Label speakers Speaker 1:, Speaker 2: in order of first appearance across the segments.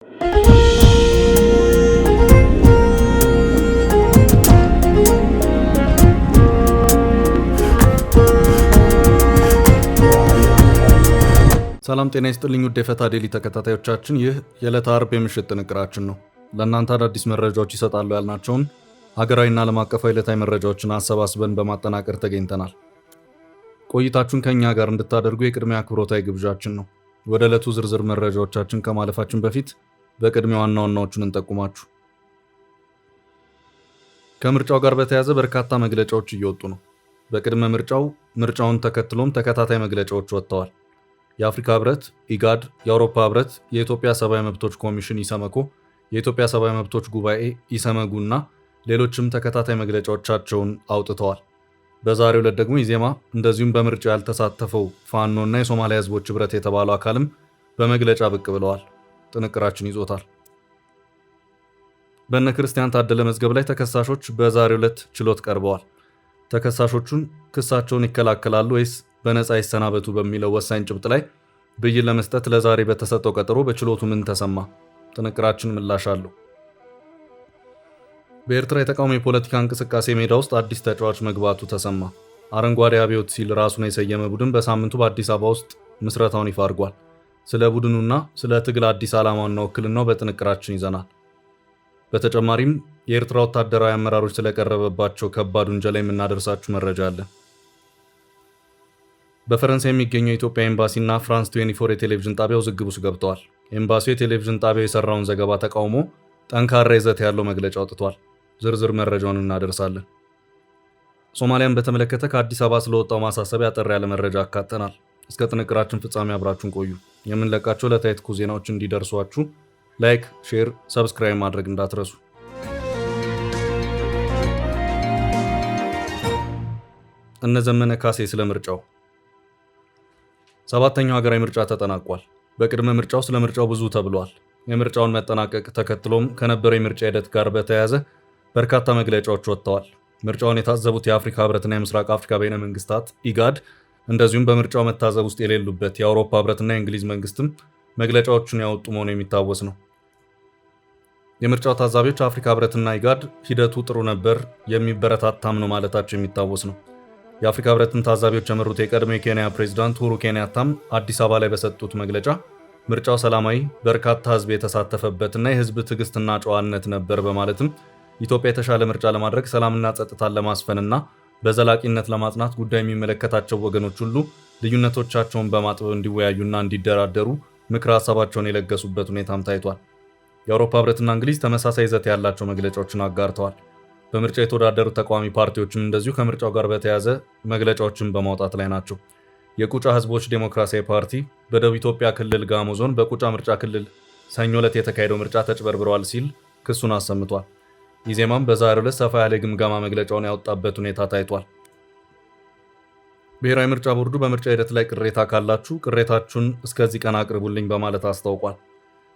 Speaker 1: ሰላም ጤና ይስጥልኝ ውድ የፈታ ዴሊ ተከታታዮቻችን፣ ይህ የዕለተ አርብ የምሽት ጥንቅራችን ነው። ለእናንተ አዳዲስ መረጃዎች ይሰጣሉ ያልናቸውን ሀገራዊና ዓለም አቀፋዊ ዕለታዊ መረጃዎችን አሰባስበን በማጠናቀር ተገኝተናል። ቆይታችሁን ከእኛ ጋር እንድታደርጉ የቅድሚያ አክብሮታዊ ግብዣችን ነው። ወደ ዕለቱ ዝርዝር መረጃዎቻችን ከማለፋችን በፊት በቅድሚያ ዋና ዋናዎቹን እንጠቁማችሁ። ከምርጫው ጋር በተያያዘ በርካታ መግለጫዎች እየወጡ ነው። በቅድመ ምርጫውን ተከትሎም ተከታታይ መግለጫዎች ወጥተዋል። የአፍሪካ ህብረት፣ ኢጋድ፣ የአውሮፓ ህብረት፣ የኢትዮጵያ ሰብአዊ መብቶች ኮሚሽን ኢሰመኮ፣ የኢትዮጵያ ሰብአዊ መብቶች ጉባኤ ኢሰመጉ እና ሌሎችም ተከታታይ መግለጫዎቻቸውን አውጥተዋል። በዛሬው ዕለት ደግሞ ኢዜማ እንደዚሁም በምርጫው ያልተሳተፈው ፋኖ እና የሶማሊያ ህዝቦች ህብረት የተባለው አካልም በመግለጫ ብቅ ብለዋል። ጥንቅራችን ይዞታል። በእነ ክርስቲያን ታደለ መዝገብ ላይ ተከሳሾች በዛሬው ዕለት ችሎት ቀርበዋል። ተከሳሾቹን ክሳቸውን ይከላከላሉ ወይስ በነፃ ይሰናበቱ በሚለው ወሳኝ ጭብጥ ላይ ብይን ለመስጠት ለዛሬ በተሰጠው ቀጠሮ በችሎቱ ምን ተሰማ? ጥንቅራችን ምላሽ አለው። በኤርትራ የተቃውሞ የፖለቲካ እንቅስቃሴ ሜዳ ውስጥ አዲስ ተጫዋች መግባቱ ተሰማ። አረንጓዴ አብዮት ሲል ራሱን የሰየመ ቡድን በሳምንቱ በአዲስ አበባ ውስጥ ምስረታውን ይፋ አድርጓል። ስለ ቡድኑና ስለ ትግል አዲስ ዓላማውና ውክልናው በጥንቅራችን ይዘናል። በተጨማሪም የኤርትራ ወታደራዊ አመራሮች ስለቀረበባቸው ከባድ ውንጀላ የምናደርሳችሁ መረጃ አለ። በፈረንሳይ የሚገኘው የኢትዮጵያ ኤምባሲና ፍራንስ 24 የቴሌቪዥን ጣቢያ ውዝግብ ውስጥ ገብተዋል። ኤምባሲው የቴሌቪዥን ጣቢያው የሰራውን ዘገባ ተቃውሞ ጠንካራ ይዘት ያለው መግለጫ አውጥቷል። ዝርዝር መረጃውን እናደርሳለን። ሶማሊያን በተመለከተ ከአዲስ አበባ ስለወጣው ማሳሰቢያ አጠር ያለ መረጃ አካተናል። እስከ ጥንቅራችን ፍጻሜ አብራችሁን ቆዩ። የምንለቃቸው ዕለታዊ ትኩስ ዜናዎች እንዲደርሷችሁ ላይክ፣ ሼር፣ ሰብስክራይብ ማድረግ እንዳትረሱ። እነ ዘመነ ካሴ ስለ ምርጫው። ሰባተኛው ሀገራዊ ምርጫ ተጠናቋል። በቅድመ ምርጫው ስለ ምርጫው ብዙ ተብሏል። የምርጫውን መጠናቀቅ ተከትሎም ከነበረው የምርጫ ሂደት ጋር በተያያዘ በርካታ መግለጫዎች ወጥተዋል። ምርጫውን የታዘቡት የአፍሪካ ህብረትና የምስራቅ አፍሪካ በይነ መንግስታት ኢጋድ፣ እንደዚሁም በምርጫው መታዘብ ውስጥ የሌሉበት የአውሮፓ ህብረትና የእንግሊዝ መንግስትም መግለጫዎቹን ያወጡ መሆኑ የሚታወስ ነው። የምርጫው ታዛቢዎች አፍሪካ ህብረትና ኢጋድ ሂደቱ ጥሩ ነበር፣ የሚበረታታም ነው ማለታቸው የሚታወስ ነው። የአፍሪካ ህብረትን ታዛቢዎች የመሩት የቀድሞ የኬንያ ፕሬዝዳንት ሁሩ ኬንያታም አዲስ አበባ ላይ በሰጡት መግለጫ ምርጫው ሰላማዊ፣ በርካታ ህዝብ የተሳተፈበትና የህዝብ ትዕግስትና ጨዋነት ነበር በማለትም ኢትዮጵያ የተሻለ ምርጫ ለማድረግ ሰላምና ጸጥታን ለማስፈንና በዘላቂነት ለማጽናት ጉዳይ የሚመለከታቸው ወገኖች ሁሉ ልዩነቶቻቸውን በማጥበብ እንዲወያዩና እንዲደራደሩ ምክረ ሀሳባቸውን የለገሱበት ሁኔታም ታይቷል። የአውሮፓ ህብረትና እንግሊዝ ተመሳሳይ ይዘት ያላቸው መግለጫዎችን አጋርተዋል። በምርጫ የተወዳደሩት ተቃዋሚ ፓርቲዎችም እንደዚሁ ከምርጫው ጋር በተያያዘ መግለጫዎችን በማውጣት ላይ ናቸው። የቁጫ ህዝቦች ዴሞክራሲያዊ ፓርቲ በደቡብ ኢትዮጵያ ክልል ጋሞ ዞን በቁጫ ምርጫ ክልል ሰኞ ዕለት የተካሄደው ምርጫ ተጭበርብረዋል ሲል ክሱን አሰምቷል። ኢዜማም በዛሬው ዕለት ሰፋ ያለ ግምገማ መግለጫውን ያወጣበት ሁኔታ ታይቷል። ብሔራዊ ምርጫ ቦርዱ በምርጫ ሂደት ላይ ቅሬታ ካላችሁ ቅሬታችሁን እስከዚህ ቀን አቅርቡልኝ በማለት አስታውቋል።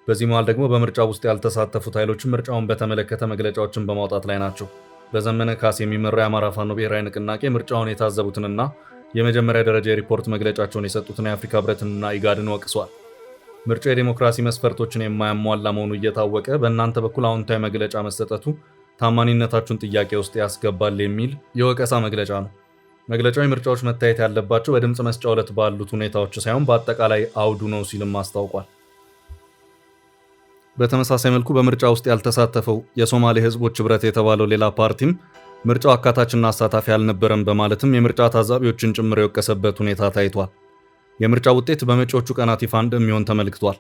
Speaker 1: በዚህ መሃል ደግሞ በምርጫ ውስጥ ያልተሳተፉት ኃይሎችን ምርጫውን በተመለከተ መግለጫዎችን በማውጣት ላይ ናቸው። በዘመነ ካሴ የሚመራው የአማራ ፋኖ ብሔራዊ ንቅናቄ ምርጫውን የታዘቡትንና የመጀመሪያ ደረጃ የሪፖርት መግለጫቸውን የሰጡትን የአፍሪካ ህብረትንና ኢጋድን ወቅሷል። ምርጫው የዴሞክራሲ መስፈርቶችን የማያሟላ መሆኑ እየታወቀ በእናንተ በኩል አዎንታዊ መግለጫ መሰጠቱ ታማኒነታችሁን ጥያቄ ውስጥ ያስገባል የሚል የወቀሳ መግለጫ ነው። መግለጫው ምርጫዎች መታየት ያለባቸው በድምፅ መስጫ ዕለት ባሉት ሁኔታዎች ሳይሆን በአጠቃላይ አውዱ ነው ሲልም አስታውቋል። በተመሳሳይ መልኩ በምርጫ ውስጥ ያልተሳተፈው የሶማሌ ህዝቦች ህብረት የተባለው ሌላ ፓርቲም ምርጫው አካታችና አሳታፊ አልነበረም በማለትም የምርጫ ታዛቢዎችን ጭምር የወቀሰበት ሁኔታ ታይቷል። የምርጫ ውጤት በመጪዎቹ ቀናት ይፋ እንደሚሆን ተመልክቷል።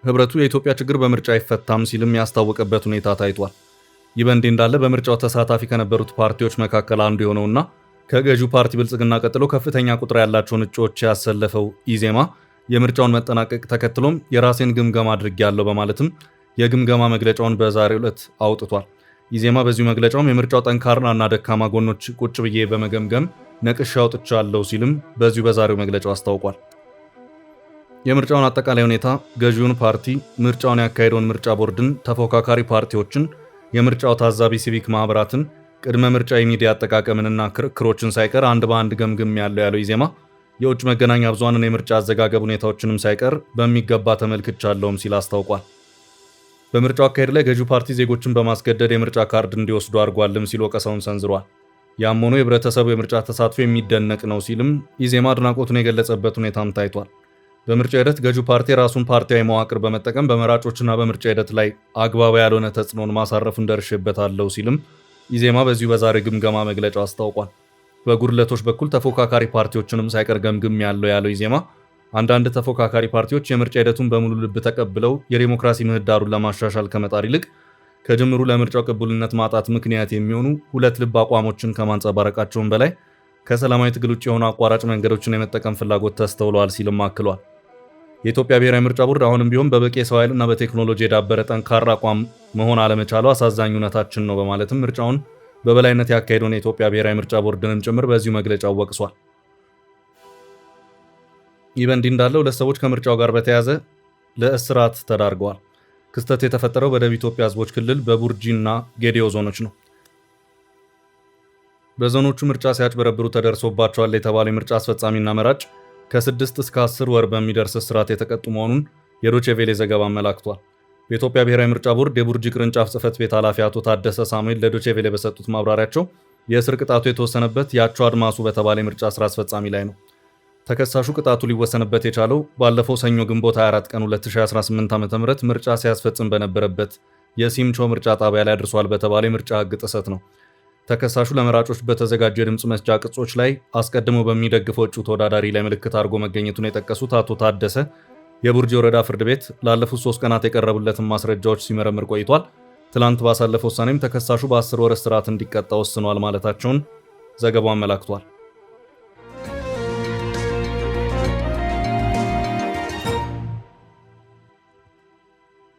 Speaker 1: ህብረቱ የኢትዮጵያ ችግር በምርጫ አይፈታም ሲልም ያስታወቀበት ሁኔታ ታይቷል። ይህ በእንዲህ እንዳለ በምርጫው ተሳታፊ ከነበሩት ፓርቲዎች መካከል አንዱ የሆነውና ከገዢው ፓርቲ ብልጽግና ቀጥሎ ከፍተኛ ቁጥር ያላቸውን እጩዎች ያሰለፈው ኢዜማ የምርጫውን መጠናቀቅ ተከትሎም የራሴን ግምገማ አድርጌያለሁ በማለትም የግምገማ መግለጫውን በዛሬው ዕለት አውጥቷል። ኢዜማ በዚሁ መግለጫውም የምርጫው ጠንካራና ደካማ ጎኖች ቁጭ ብዬ በመገምገም ነቅሻ አውጥቻለሁ ሲልም በዚሁ በዛሬው መግለጫው አስታውቋል። የምርጫውን አጠቃላይ ሁኔታ፣ ገዢውን ፓርቲ፣ ምርጫውን ያካሄደውን ምርጫ ቦርድን፣ ተፎካካሪ ፓርቲዎችን፣ የምርጫው ታዛቢ ሲቪክ ማህበራትን፣ ቅድመ ምርጫ የሚዲያ አጠቃቀምንና ክርክሮችን ሳይቀር አንድ በአንድ ገምግም ያለው ኢዜማ የውጭ መገናኛ ብዙሃንን የምርጫ አዘጋገብ ሁኔታዎችንም ሳይቀር በሚገባ ተመልክቻለሁም ሲል አስታውቋል። በምርጫው አካሄድ ላይ ገዢው ፓርቲ ዜጎችን በማስገደድ የምርጫ ካርድ እንዲወስዱ አድርጓልም ሲል ወቀሳውን ሰንዝሯል። ያም ሆኖ የህብረተሰቡ የምርጫ ተሳትፎ የሚደነቅ ነው ሲልም ኢዜማ አድናቆቱን የገለጸበት ሁኔታም ታይቷል። በምርጫ ሂደት ገዢው ፓርቲ ራሱን ፓርቲያዊ መዋቅር በመጠቀም በመራጮችና በምርጫ ሂደት ላይ አግባባዊ ያልሆነ ተጽዕኖን ማሳረፉን ደርሼበታለሁ ሲልም ኢዜማ በዚሁ በዛሬ ግምገማ መግለጫው አስታውቋል። በጉድለቶች በኩል ተፎካካሪ ፓርቲዎችንም ሳይቀር ገምግም ያለው ኢዜማ አንዳንድ ተፎካካሪ ፓርቲዎች የምርጫ ሂደቱን በሙሉ ልብ ተቀብለው የዲሞክራሲ ምህዳሩን ለማሻሻል ከመጣር ይልቅ ከጅምሩ ለምርጫው ቅቡልነት ማጣት ምክንያት የሚሆኑ ሁለት ልብ አቋሞችን ከማንጸባረቃቸውም በላይ ከሰላማዊ ትግል ውጭ የሆኑ አቋራጭ መንገዶችን የመጠቀም ፍላጎት ተስተውለዋል ሲልም አክሏል። የኢትዮጵያ ብሔራዊ ምርጫ ቦርድ አሁንም ቢሆን በበቂ የሰው ኃይልና በቴክኖሎጂ የዳበረ ጠንካራ አቋም መሆን አለመቻሉ አሳዛኝ እውነታችን ነው በማለትም ምርጫውን በበላይነት ያካሄደውን የኢትዮጵያ ብሔራዊ ምርጫ ቦርድንም ጭምር በዚሁ መግለጫው ወቅሷል። ይህ በእንዲህ እንዳለ ሁለት ሰዎች ከምርጫው ጋር በተያያዘ ለእስራት ተዳርገዋል። ክስተት የተፈጠረው በደቡብ ኢትዮጵያ ህዝቦች ክልል በቡርጂና ጌዲዮ ዞኖች ነው። በዞኖቹ ምርጫ ሲያጭበረብሩ ተደርሶባቸዋል የተባሉ የምርጫ አስፈጻሚና መራጭ ከ6 እስከ 10 ወር በሚደርስ እስራት የተቀጡ መሆኑን የዶቼ ቬሌ ዘገባ አመላክቷል። በኢትዮጵያ ብሔራዊ ምርጫ ቦርድ የቡርጂ ቅርንጫፍ ጽህፈት ቤት ኃላፊ አቶ ታደሰ ሳሙኤል ለዶቼ ቬሌ በሰጡት ማብራሪያቸው የእስር ቅጣቱ የተወሰነበት ያቸው አድማሱ በተባለ የምርጫ ስራ አስፈጻሚ ላይ ነው። ተከሳሹ ቅጣቱ ሊወሰንበት የቻለው ባለፈው ሰኞ ግንቦት 24 ቀን 2018 ዓ.ም ምርጫ ሲያስፈጽም በነበረበት የሲምቾ ምርጫ ጣቢያ ላይ አድርሷል በተባለ የምርጫ ህግ ጥሰት ነው። ተከሳሹ ለመራጮች በተዘጋጁ የድምፅ መስጫ ቅጾች ላይ አስቀድሞ በሚደግፈው እጩ ተወዳዳሪ ላይ ምልክት አድርጎ መገኘቱን የጠቀሱት አቶ ታደሰ የቡርጂ ወረዳ ፍርድ ቤት ላለፉት 3 ቀናት የቀረቡለትን ማስረጃዎች ሲመረምር ቆይቷል። ትላንት ባሳለፈው ውሳኔም ተከሳሹ በ10 ወር እስራት እንዲቀጣ ወስኗል ማለታቸውን ዘገባው አመላክቷል።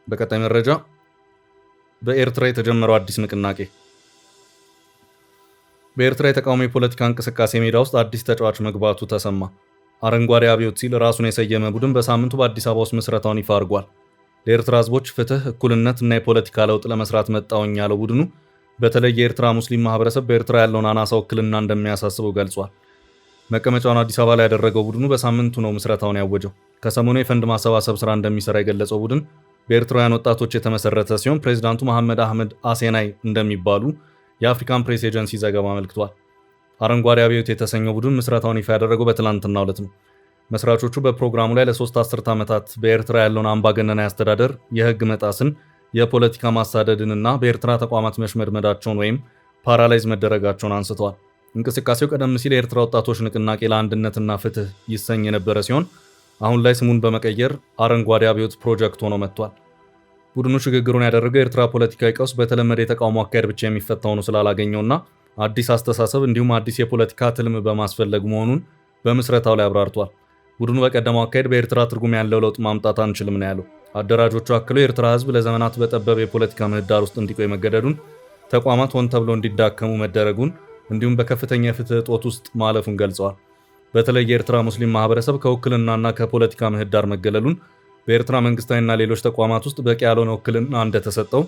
Speaker 1: በቀጣይ መረጃ በኤርትራ የተጀመረው አዲስ ንቅናቄ። በኤርትራ የተቃውሞ የፖለቲካ እንቅስቃሴ ሜዳ ውስጥ አዲስ ተጫዋች መግባቱ ተሰማ። አረንጓዴ አብዮት ሲል ራሱን የሰየመ ቡድን በሳምንቱ በአዲስ አበባ ውስጥ ምስረታውን ይፋ አድርጓል። ለኤርትራ ህዝቦች ፍትህ፣ እኩልነት እና የፖለቲካ ለውጥ ለመስራት መጣውኝ ያለው ቡድኑ በተለይ የኤርትራ ሙስሊም ማህበረሰብ በኤርትራ ያለውን አናሳ ውክልና እንደሚያሳስበው ገልጿል። መቀመጫውን አዲስ አበባ ላይ ያደረገው ቡድኑ በሳምንቱ ነው ምስረታውን ያወጀው። ከሰሞኑ የፈንድ ማሰባሰብ ስራ እንደሚሰራ የገለጸው ቡድን በኤርትራውያን ወጣቶች የተመሰረተ ሲሆን ፕሬዚዳንቱ መሐመድ አህመድ አሴናይ እንደሚባሉ የአፍሪካን ፕሬስ ኤጀንሲ ዘገባ አመልክቷል። አረንጓዴ አብዮት የተሰኘው ቡድን ምስረታውን ይፋ ያደረገው በትላንትናው ዕለት ነው። መስራቾቹ በፕሮግራሙ ላይ ለ3 አስርት ዓመታት በኤርትራ ያለውን አምባገነናዊ አስተዳደር፣ የህግ መጣስን፣ የፖለቲካ ማሳደድንና በኤርትራ ተቋማት መሽመድመዳቸውን ወይም ፓራላይዝ መደረጋቸውን አንስተዋል። እንቅስቃሴው ቀደም ሲል የኤርትራ ወጣቶች ንቅናቄ ለአንድነትና ፍትህ ይሰኝ የነበረ ሲሆን አሁን ላይ ስሙን በመቀየር አረንጓዴ አብዮት ፕሮጀክት ሆኖ መጥቷል። ቡድኑ ሽግግሩን ያደረገው የኤርትራ ፖለቲካዊ ቀውስ በተለመደ የተቃውሞ አካሄድ ብቻ የሚፈታ ሆኖ ስላላገኘውና አዲስ አስተሳሰብ እንዲሁም አዲስ የፖለቲካ ትልም በማስፈለግ መሆኑን በምስረታው ላይ አብራርቷል። ቡድኑ በቀደመው አካሄድ በኤርትራ ትርጉም ያለው ለውጥ ማምጣት አንችልም ነው ያለው። አደራጆቹ አክለው የኤርትራ ህዝብ ለዘመናት በጠበበ የፖለቲካ ምህዳር ውስጥ እንዲቆይ መገደዱን፣ ተቋማት ሆን ተብሎ እንዲዳከሙ መደረጉን እንዲሁም በከፍተኛ የፍትህ እጦት ውስጥ ማለፉን ገልጸዋል። በተለይ የኤርትራ ሙስሊም ማህበረሰብ ከውክልናና ከፖለቲካ ምህዳር መገለሉን፣ በኤርትራ መንግስታዊና ሌሎች ተቋማት ውስጥ በቂ ያልሆነ ውክልና እንደተሰጠው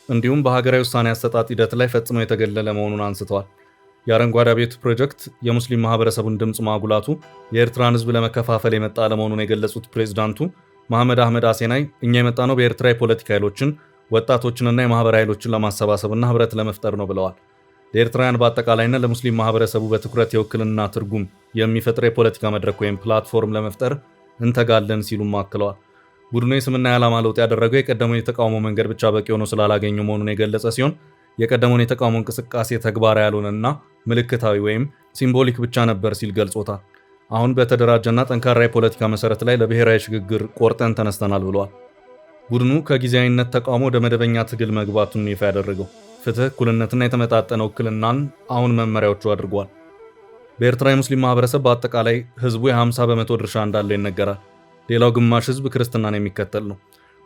Speaker 1: እንዲሁም በሀገራዊ ውሳኔ አሰጣጥ ሂደት ላይ ፈጽሞ የተገለለ መሆኑን አንስተዋል። የአረንጓዴ አብዮት ፕሮጀክት የሙስሊም ማህበረሰቡን ድምፅ ማጉላቱ የኤርትራን ህዝብ ለመከፋፈል የመጣ ለመሆኑን የገለጹት ፕሬዝዳንቱ መሐመድ አህመድ አሴናይ እኛ የመጣ ነው በኤርትራ የፖለቲካ ኃይሎችን፣ ወጣቶችንና የማህበራዊ ኃይሎችን ለማሰባሰብና ህብረት ለመፍጠር ነው ብለዋል። ለኤርትራውያን በአጠቃላይና ለሙስሊም ማህበረሰቡ በትኩረት የውክልና ትርጉም የሚፈጥር የፖለቲካ መድረክ ወይም ፕላትፎርም ለመፍጠር እንተጋለን ሲሉም አክለዋል። ቡድኑ የስምና የዓላማ ለውጥ ያደረገው የቀደመውን የተቃውሞ መንገድ ብቻ በቂ ሆኖ ስላላገኘው መሆኑን የገለጸ ሲሆን የቀደመውን የተቃውሞ እንቅስቃሴ ተግባራዊ ያልሆነና ምልክታዊ ወይም ሲምቦሊክ ብቻ ነበር ሲል ገልጾታል። አሁን በተደራጀና ጠንካራ የፖለቲካ መሰረት ላይ ለብሔራዊ ሽግግር ቆርጠን ተነስተናል ብለዋል። ቡድኑ ከጊዜያዊነት ተቃውሞ ወደ መደበኛ ትግል መግባቱን ይፋ ያደረገው ፍትህ፣ እኩልነትና የተመጣጠነ ውክልናን አሁን መመሪያዎቹ አድርጓል። በኤርትራ የሙስሊም ማህበረሰብ በአጠቃላይ ህዝቡ የ50 በመቶ ድርሻ እንዳለው ይነገራል። ሌላው ግማሽ ህዝብ ክርስትናን የሚከተል ነው።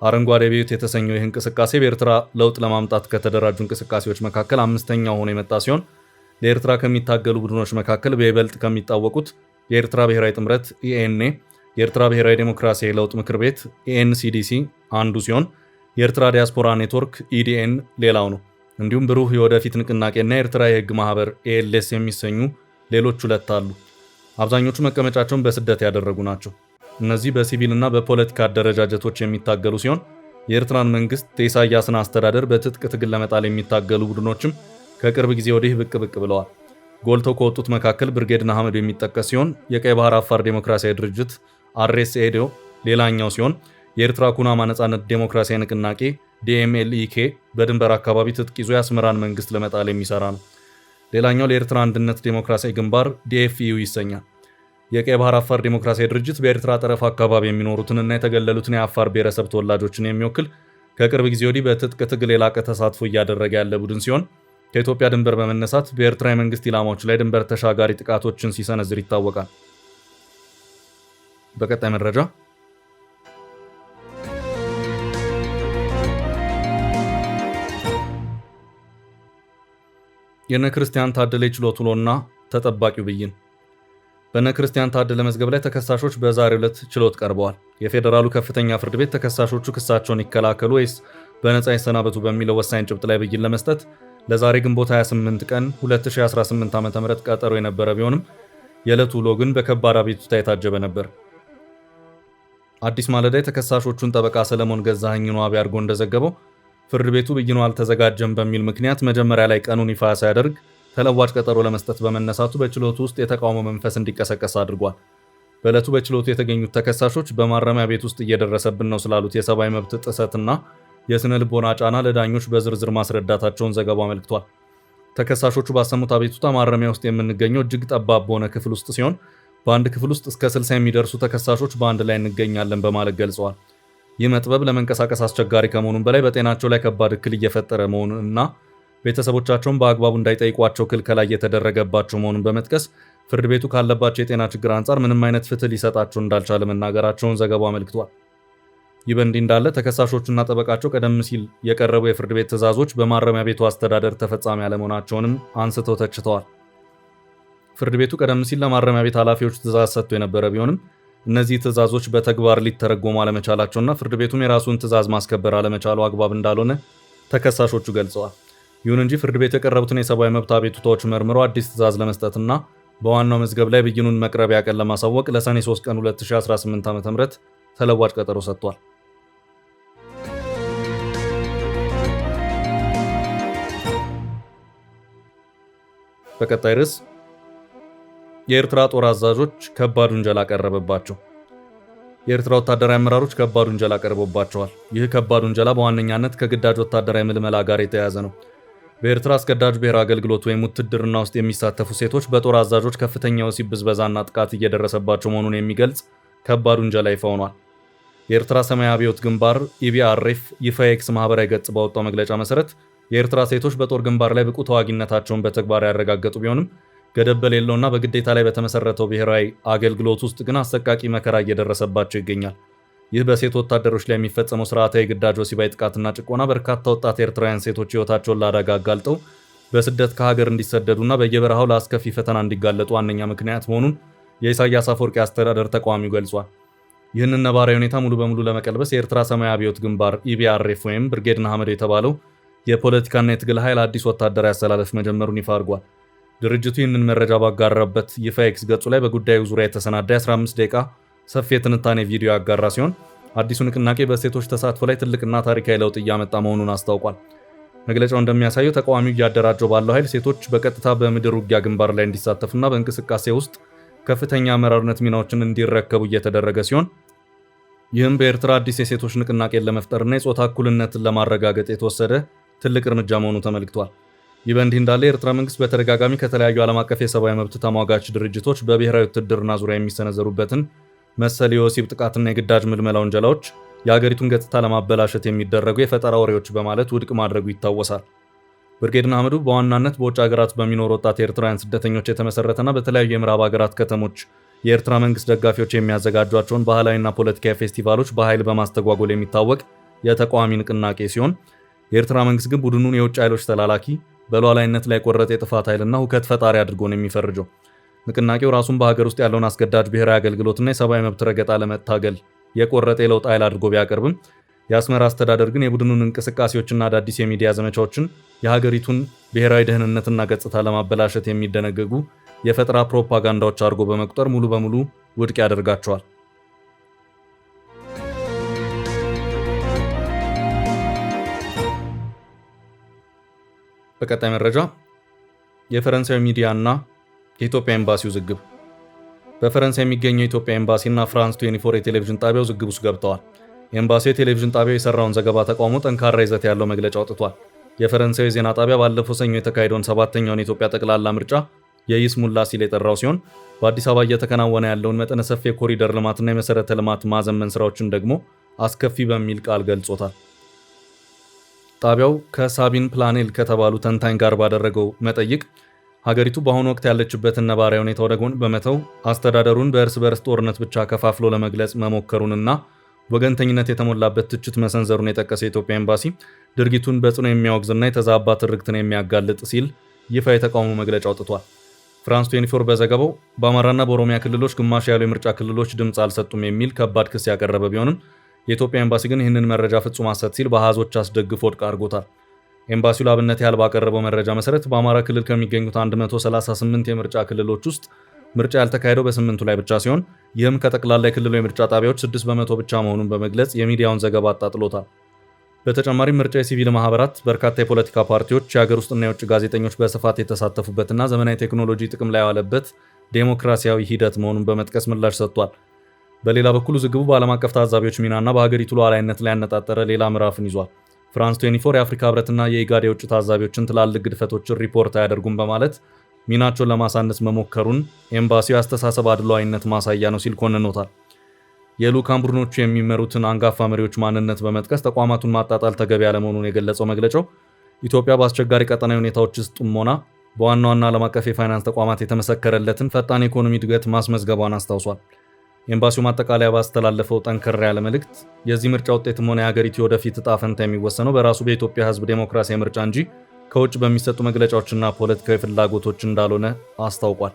Speaker 1: አረንጓዴ አብዮት የተሰኘው ይህ እንቅስቃሴ በኤርትራ ለውጥ ለማምጣት ከተደራጁ እንቅስቃሴዎች መካከል 5ኛው ሆኖ የመጣ ሲሆን ለኤርትራ ከሚታገሉ ቡድኖች መካከል በይበልጥ ከሚታወቁት የኤርትራ ብሔራዊ ጥምረት ኢኤንኤ፣ የኤርትራ ብሔራዊ ዴሞክራሲያዊ ለውጥ ምክር ቤት ኢኤንሲዲሲ አንዱ ሲሆን የኤርትራ ዲያስፖራ ኔትወርክ ኢዲኤን ሌላው ነው። እንዲሁም ብሩህ የወደፊት ንቅናቄና የኤርትራ የህግ ማህበር ኤኤልኤስ የሚሰኙ ሌሎች ሁለት አሉ። አብዛኞቹ መቀመጫቸውን በስደት ያደረጉ ናቸው። እነዚህ በሲቪልና በፖለቲካ አደረጃጀቶች የሚታገሉ ሲሆን የኤርትራን መንግስት የኢሳያስን አስተዳደር በትጥቅ ትግል ለመጣል የሚታገሉ ቡድኖችም ከቅርብ ጊዜ ወዲህ ብቅ ብለዋል። ጎልተው ከወጡት መካከል ብርጌድ ንሓመዱ የሚጠቀስ ሲሆን የቀይ ባህር አፋር ዴሞክራሲያዊ ድርጅት RSADO ሌላኛው ሲሆን የኤርትራ ኩናማ ነጻነት ዴሞክራሲያዊ ንቅናቄ DMLEK በድንበር አካባቢ ትጥቅ ይዞ የአስመራን መንግስት ለመጣል የሚሰራ ነው። ሌላኛው ለኤርትራ አንድነት ዴሞክራሲያዊ ግንባር DFU ይሰኛል። የቀይ ባህር አፋር ዴሞክራሲያዊ ድርጅት በኤርትራ ጠረፍ አካባቢ የሚኖሩትንና የተገለሉትን የአፋር ብሔረሰብ ተወላጆችን የሚወክል ከቅርብ ጊዜ ወዲህ በትጥቅ ትግል የላቀ ተሳትፎ እያደረገ ያለ ቡድን ሲሆን ከኢትዮጵያ ድንበር በመነሳት በኤርትራ የመንግስት ኢላማዎች ላይ ድንበር ተሻጋሪ ጥቃቶችን ሲሰነዝር ይታወቃል። በቀጣይ መረጃ የነ ክርስቲያን ታደለ ችሎት ውሎና ተጠባቂው ብይን። በነ ክርስቲያን ታደለ መዝገብ ላይ ተከሳሾች በዛሬው ዕለት ችሎት ቀርበዋል። የፌዴራሉ ከፍተኛ ፍርድ ቤት ተከሳሾቹ ክሳቸውን ይከላከሉ ወይስ በነጻ ይሰናበቱ በሚለው ወሳኝ ጭብጥ ላይ ብይን ለመስጠት ለዛሬ ግንቦት 28 ቀን 2018 ዓ.ም ቀጠሮ የነበረ ቢሆንም የዕለቱ ውሎ ግን በከባድ አቤቱታ የታጀበ ነበር። አዲስ ማለዳ የተከሳሾቹን ጠበቃ ሰለሞን ገዛኸኝን ዋቢ አድርጎ እንደዘገበው ፍርድ ቤቱ ብይኑ አልተዘጋጀም በሚል ምክንያት መጀመሪያ ላይ ቀኑን ይፋ ሳያደርግ ተለዋጭ ቀጠሮ ለመስጠት በመነሳቱ በችሎቱ ውስጥ የተቃውሞ መንፈስ እንዲቀሰቀስ አድርጓል። በዕለቱ በችሎቱ የተገኙት ተከሳሾች በማረሚያ ቤት ውስጥ እየደረሰብን ነው ስላሉት የሰብአዊ መብት ጥሰትና የስነ ልቦና ጫና ለዳኞች በዝርዝር ማስረዳታቸውን ዘገባው አመልክቷል። ተከሳሾቹ ባሰሙት አቤቱታ ማረሚያ ውስጥ የምንገኘው እጅግ ጠባብ በሆነ ክፍል ውስጥ ሲሆን በአንድ ክፍል ውስጥ እስከ 60 የሚደርሱ ተከሳሾች በአንድ ላይ እንገኛለን በማለት ገልጸዋል። ይህ መጥበብ ለመንቀሳቀስ አስቸጋሪ ከመሆኑም በላይ በጤናቸው ላይ ከባድ እክል እየፈጠረ መሆኑን እና ቤተሰቦቻቸውን በአግባቡ እንዳይጠይቋቸው ክልከላ እየተደረገባቸው መሆኑን በመጥቀስ ፍርድ ቤቱ ካለባቸው የጤና ችግር አንጻር ምንም አይነት ፍትህ ሊሰጣቸው እንዳልቻለ መናገራቸውን ዘገባው አመልክቷል። ይህ በእንዲህ እንዳለ ተከሳሾቹና ጠበቃቸው ቀደም ሲል የቀረቡ የፍርድ ቤት ትዕዛዞች በማረሚያ ቤቱ አስተዳደር ተፈጻሚ አለመሆናቸውንም አንስተው ተችተዋል። ፍርድ ቤቱ ቀደም ሲል ለማረሚያ ቤት ኃላፊዎች ትዕዛዝ ሰጥቶ የነበረ ቢሆንም እነዚህ ትዕዛዞች በተግባር ሊተረጎሙ አለመቻላቸውና ፍርድ ቤቱም የራሱን ትዕዛዝ ማስከበር አለመቻሉ አግባብ እንዳልሆነ ተከሳሾቹ ገልጸዋል። ይሁን እንጂ ፍርድ ቤቱ የቀረቡትን የሰብአዊ መብት አቤቱታዎች መርምሮ አዲስ ትዕዛዝ ለመስጠትና በዋናው መዝገብ ላይ ብይኑን መቅረቢያ ቀን ለማሳወቅ ለሰኔ 3 ቀን 2018 ዓ.ም ተለዋጭ ቀጠሮ ሰጥቷል። በቀጣይ ርዕስ የኤርትራ ጦር አዛዦች ከባድ ውንጀላ ቀረበባቸው። የኤርትራ ወታደራዊ አመራሮች ከባድ ውንጀላ ቀርቦባቸዋል። ይህ ከባድ ውንጀላ በዋነኛነት ከግዳጅ ወታደራዊ ምልመላ ጋር የተያያዘ ነው። በኤርትራ አስገዳጅ ብሔራዊ አገልግሎት ወይም ውትድርና ውስጥ የሚሳተፉ ሴቶች በጦር አዛዦች ከፍተኛ ወሲብ ብዝበዛና ጥቃት እየደረሰባቸው መሆኑን የሚገልጽ ከባድ ውንጀላ ይፋ ሆኗል። የኤርትራ ሰማያዊ አብዮት ግንባር ኢቢአርኤፍ ይፋ የኤክስ ማህበራዊ ገጽ ባወጣው መግለጫ መሰረት የኤርትራ ሴቶች በጦር ግንባር ላይ ብቁ ተዋጊነታቸውን በተግባር ያረጋገጡ ቢሆንም ገደብ በሌለውና በግዴታ ላይ በተመሰረተው ብሔራዊ አገልግሎት ውስጥ ግን አሰቃቂ መከራ እየደረሰባቸው ይገኛል። ይህ በሴት ወታደሮች ላይ የሚፈጸመው ስርዓታዊ ግዳጅ ወሲባዊ ጥቃትና ጭቆና በርካታ ወጣት ኤርትራውያን ሴቶች ሕይወታቸውን ለአደጋ አጋልጠው በስደት ከሀገር እንዲሰደዱና በየበረሃው ለአስከፊ ፈተና እንዲጋለጡ ዋነኛ ምክንያት መሆኑን የኢሳያስ አፈወርቂ አስተዳደር ተቃዋሚው ገልጿል። ይህንን ነባራዊ ሁኔታ ሙሉ በሙሉ ለመቀልበስ የኤርትራ ሰማያዊ አብዮት ግንባር ኢቢአርኤፍ ወይም ብርጌድ ንሓመዱ የተባለው የፖለቲካና የትግል ኃይል አዲስ ወታደራዊ አሰላለፍ መጀመሩን ይፋ አድርጓል። ድርጅቱ ይህንን መረጃ ባጋራበት ይፋ ኤክስ ገጹ ላይ በጉዳዩ ዙሪያ የተሰናዳ 15 ደቂቃ ሰፊ የትንታኔ ቪዲዮ ያጋራ ሲሆን አዲሱ ንቅናቄ በሴቶች ተሳትፎ ላይ ትልቅና ታሪካዊ ለውጥ እያመጣ መሆኑን አስታውቋል። መግለጫው እንደሚያሳየው ተቃዋሚው እያደራጀው ባለው ኃይል ሴቶች በቀጥታ በምድር ውጊያ ግንባር ላይ እንዲሳተፉና በእንቅስቃሴ ውስጥ ከፍተኛ አመራርነት ሚናዎችን እንዲረከቡ እየተደረገ ሲሆን ይህም በኤርትራ አዲስ የሴቶች ንቅናቄን ለመፍጠርና የጾታ እኩልነትን ለማረጋገጥ የተወሰደ ትልቅ እርምጃ መሆኑ ተመልክቷል። ይህ በእንዲህ እንዳለ የኤርትራ መንግስት በተደጋጋሚ ከተለያዩ ዓለም አቀፍ የሰብአዊ መብት ተሟጋች ድርጅቶች በብሔራዊ ውትድርና ዙሪያ የሚሰነዘሩበትን መሰል የወሲብ ጥቃትና የግዳጅ ምልመላ ወንጀላዎች የሀገሪቱን ገጽታ ለማበላሸት የሚደረጉ የፈጠራ ወሬዎች በማለት ውድቅ ማድረጉ ይታወሳል። ብርጌድ ንሓመዱ በዋናነት በውጭ ሀገራት በሚኖሩ ወጣት ኤርትራውያን ስደተኞች የተመሰረተና በተለያዩ የምዕራብ ሀገራት ከተሞች የኤርትራ መንግስት ደጋፊዎች የሚያዘጋጇቸውን ባህላዊና ፖለቲካዊ ፌስቲቫሎች በኃይል በማስተጓጎል የሚታወቅ የተቃዋሚ ንቅናቄ ሲሆን የኤርትራ መንግስት ግን ቡድኑን የውጭ ኃይሎች ተላላኪ፣ በሉዓላዊነት ላይ የቆረጠ የጥፋት ኃይልና ሁከት ፈጣሪ አድርጎ ነው የሚፈርጀው። ንቅናቄው ራሱን በሀገር ውስጥ ያለውን አስገዳጅ ብሔራዊ አገልግሎትና የሰብአዊ መብት ረገጣ ለመታገል የቆረጠ የለውጥ ኃይል አድርጎ ቢያቀርብም የአስመራ አስተዳደር ግን የቡድኑን እንቅስቃሴዎችና አዳዲስ የሚዲያ ዘመቻዎችን የሀገሪቱን ብሔራዊ ደህንነትና ገጽታ ለማበላሸት የሚደነገጉ የፈጠራ ፕሮፓጋንዳዎች አድርጎ በመቁጠር ሙሉ በሙሉ ውድቅ ያደርጋቸዋል። በቀጣይ መረጃ የፈረንሳይ ሚዲያና የኢትዮጵያ ኤምባሲ ውዝግብ። በፈረንሳይ የሚገኘው የኢትዮጵያ ኤምባሲና ፍራንስ 24 የቴሌቪዥን ጣቢያው ውዝግብ ውስጥ ገብተዋል። የኤምባሲው የቴሌቪዥን ጣቢያው የሰራውን ዘገባ ተቃውሞ ጠንካራ ይዘት ያለው መግለጫ አውጥቷል። የፈረንሳይ የዜና ጣቢያ ባለፈው ሰኞ የተካሄደውን 7ኛውን የኢትዮጵያ ጠቅላላ ምርጫ የይስሙላ ሲል የጠራው ሲሆን በአዲስ አበባ እየተከናወነ ያለውን መጠነ ሰፊ የኮሪደር ልማትና የመሰረተ ልማት ማዘመን ስራዎችን ደግሞ አስከፊ በሚል ቃል ገልጾታል። ጣቢያው ከሳቢን ፕላኔል ከተባሉ ተንታኝ ጋር ባደረገው መጠይቅ ሀገሪቱ በአሁኑ ወቅት ያለችበትን ነባራዊ ሁኔታ ወደ ጎን በመተው አስተዳደሩን በእርስ በርስ ጦርነት ብቻ ከፋፍሎ ለመግለጽ መሞከሩንና ወገንተኝነት የተሞላበት ትችት መሰንዘሩን የጠቀሰ የኢትዮጵያ ኤምባሲ ድርጊቱን በጽኑ የሚያወግዝና የተዛባ ትርክትን የሚያጋልጥ ሲል ይፋ የተቃውሞ መግለጫ አውጥቷል። ፍራንስ 24 በዘገባው በአማራና በኦሮሚያ ክልሎች ግማሽ ያሉ የምርጫ ክልሎች ድምፅ አልሰጡም የሚል ከባድ ክስ ያቀረበ ቢሆንም የኢትዮጵያ ኤምባሲ ግን ይህንን መረጃ ፍጹም ሐሰት ሲል በአሃዞች አስደግፎ ውድቅ አድርጎታል። ኤምባሲው ለአብነት ያህል ባቀረበው መረጃ መሰረት በአማራ ክልል ከሚገኙት 138 የምርጫ ክልሎች ውስጥ ምርጫ ያልተካሄደው በ8ቱ ላይ ብቻ ሲሆን ይህም ከጠቅላላ የክልሉ የምርጫ ጣቢያዎች 6% ብቻ መሆኑን በመግለጽ የሚዲያውን ዘገባ አጣጥሎታል። በተጨማሪም ምርጫ የሲቪል ማህበራት፣ በርካታ የፖለቲካ ፓርቲዎች፣ የሀገር ውስጥና የውጭ ጋዜጠኞች በስፋት የተሳተፉበትና ዘመናዊ ቴክኖሎጂ ጥቅም ላይ ያዋለበት ዴሞክራሲያዊ ሂደት መሆኑን በመጥቀስ ምላሽ ሰጥቷል። በሌላ በኩል ውዝግቡ በዓለም አቀፍ ታዛቢዎች ሚናና በሀገሪቱ ሉዓላዊነት ላይ ያነጣጠረ ሌላ ምዕራፍን ይዟል። ፍራንስ 24 የአፍሪካ ህብረትና የኢጋድ የውጭ ታዛቢዎችን ትላልቅ ግድፈቶችን ሪፖርት አያደርጉም በማለት ሚናቸውን ለማሳነስ መሞከሩን ኤምባሲው የአስተሳሰብ አድሏዊነት ማሳያ ነው ሲል ኮንኖታል። የልዑካን ቡድኖቹ የሚመሩትን አንጋፋ መሪዎች ማንነት በመጥቀስ ተቋማቱን ማጣጣል ተገቢ ያለመሆኑን የገለጸው መግለጫው ኢትዮጵያ በአስቸጋሪ ቀጠናዊ ሁኔታዎች ውስጥም ሆና በዋና ዋና ዓለም አቀፍ የፋይናንስ ተቋማት የተመሰከረለትን ፈጣን የኢኮኖሚ እድገት ማስመዝገቧን አስታውሷል። ኤምባሲው ማጠቃለያ ባስተላለፈው ጠንከር ያለ መልእክት የዚህ ምርጫ ውጤትም ሆነ የሀገሪቱ ወደፊት ዕጣ ፈንታ የሚወሰነው በራሱ በኢትዮጵያ ህዝብ ዴሞክራሲያዊ ምርጫ እንጂ ከውጭ በሚሰጡ መግለጫዎችና ፖለቲካዊ ፍላጎቶች እንዳልሆነ አስታውቋል።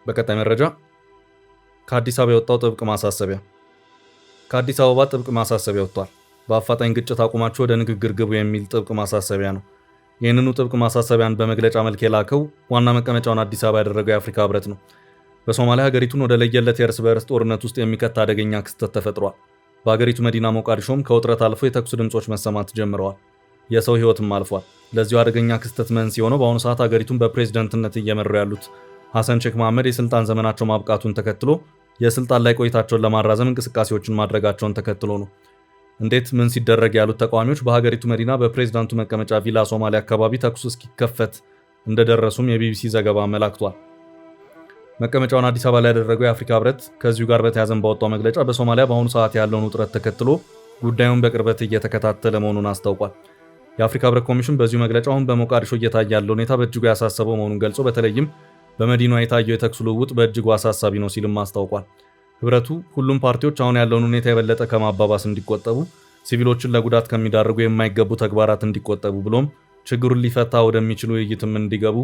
Speaker 1: በቀጣይ መረጃ ከአዲስ አበባ የወጣው ጥብቅ ማሳሰቢያ። ከአዲስ አበባ ጥብቅ ማሳሰቢያ ወጥቷል። በአፋጣኝ ግጭት አቁማችሁ ወደ ንግግር ግቡ የሚል ጥብቅ ማሳሰቢያ ነው። ይህንኑ ጥብቅ ማሳሰቢያን በመግለጫ መልክ የላከው ዋና መቀመጫውን አዲስ አበባ ያደረገው የአፍሪካ ህብረት ነው። በሶማሊያ ሀገሪቱን ወደ ለየለት የእርስ በእርስ ጦርነት ውስጥ የሚከት አደገኛ ክስተት ተፈጥሯል። በሀገሪቱ መዲና ሞቃዲሾም ከውጥረት አልፎ የተኩስ ድምጾች መሰማት ጀምረዋል። የሰው ህይወትም አልፏል። ለዚሁ አደገኛ ክስተት መንስኤ የሆነው በአሁኑ ሰዓት ሀገሪቱን በፕሬዝዳንትነት እየመሩ ያሉት ሐሰን ሼክ መሐመድ የስልጣን ዘመናቸው ማብቃቱን ተከትሎ የስልጣን ላይ ቆይታቸውን ለማራዘም እንቅስቃሴዎችን ማድረጋቸውን ተከትሎ ነው። እንዴት ምን ሲደረግ ያሉት ተቃዋሚዎች በሀገሪቱ መዲና በፕሬዝዳንቱ መቀመጫ ቪላ ሶማሊያ አካባቢ ተኩስ እስኪከፈት እንደደረሱም የቢቢሲ ዘገባ አመላክቷል። መቀመጫውን አዲስ አበባ ላይ ያደረገው የአፍሪካ ህብረት ከዚሁ ጋር በተያያዘ ባወጣው መግለጫ በሶማሊያ በአሁኑ ሰዓት ያለውን ውጥረት ተከትሎ ጉዳዩን በቅርበት እየተከታተለ መሆኑን አስታውቋል። የአፍሪካ ህብረት ኮሚሽን በዚሁ መግለጫው አሁን በሞቃዲሾ እየታየ ያለው ሁኔታ በእጅጉ ያሳሰበው መሆኑን ገልጾ በተለይም በመዲናዋ የታየው የተኩስ ልውውጥ በእጅጉ አሳሳቢ ነው ሲልም አስታውቋል። ህብረቱ ሁሉም ፓርቲዎች አሁን ያለውን ሁኔታ የበለጠ ከማባባስ እንዲቆጠቡ፣ ሲቪሎችን ለጉዳት ከሚዳርጉ የማይገቡ ተግባራት እንዲቆጠቡ ብሎም ችግሩን ሊፈታ ወደሚችሉ ውይይትም እንዲገቡ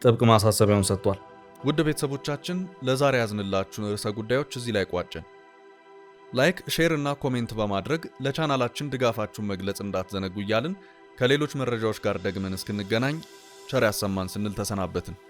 Speaker 1: ጥብቅ ማሳሰቢያውን ሰጥቷል።
Speaker 2: ውድ ቤተሰቦቻችን ለዛሬ ያዝንላችሁን ርዕሰ ጉዳዮች እዚህ ላይ ቋጨን። ላይክ፣ ሼር እና ኮሜንት በማድረግ ለቻናላችን ድጋፋችሁን መግለጽ እንዳትዘነጉ እያልን ከሌሎች መረጃዎች ጋር ደግመን እስክንገናኝ ቸር ያሰማን ስንል ተሰናበትን።